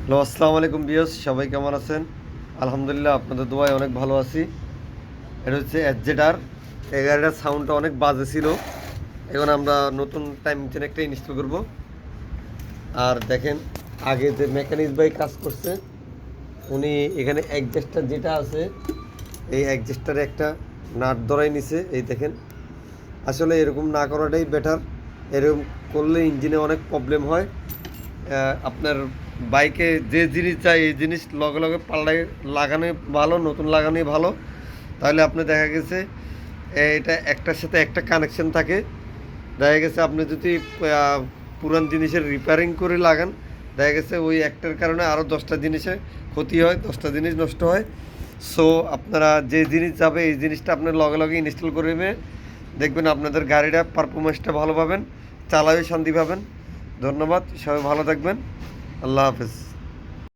Hello, আসসালামু আলাইকুম বিয়স, সবাই কেমন আছেন? আলহামদুলিল্লাহ, আপনাদের দোয়ায় অনেক ভালো আছি। এটা হচ্ছে এফজেডআর। এই গাড়িটার সাউন্ডটা অনেক বাজে ছিল। এখন আমরা নতুন টাইম চেন একটা ইনস্টল করব। আর দেখেন, আগে যে মেকানিক ভাই কাজ করছে, উনি এখানে অ্যাডজাস্টার যেটা আছে, এই অ্যাডজাস্টারে একটা নাট ধরাই নিছে। এই দেখেন, আসলে এরকম না করাটাই বেটার। এরকম করলে ইঞ্জিনে অনেক প্রবলেম হয়। আপনার বাইকে যে জিনিস চাই এই জিনিস লগে লগে পাল্টাই লাগানোই ভালো, নতুন লাগানোই ভালো। তাহলে আপনি দেখা গেছে এটা একটার সাথে একটা কানেকশন থাকে। দেখা গেছে আপনি যদি পুরান জিনিসের রিপেয়ারিং করে লাগান, দেখা গেছে ওই একটার কারণে আরও 10টা জিনিসের ক্ষতি হয়, 10টা জিনিস নষ্ট হয়। সো আপনারা যে জিনিস যাবে এই জিনিসটা আপনার লগে লগে ইনস্টল করে নেবে, দেখবেন আপনাদের গাড়িটা পারফরমেন্সটা ভালো পাবেন, চালাবে শান্তি পাবেন। ধন্যবাদ, সবাই ভালো থাকবেন। আল্লাহ হাফেজ।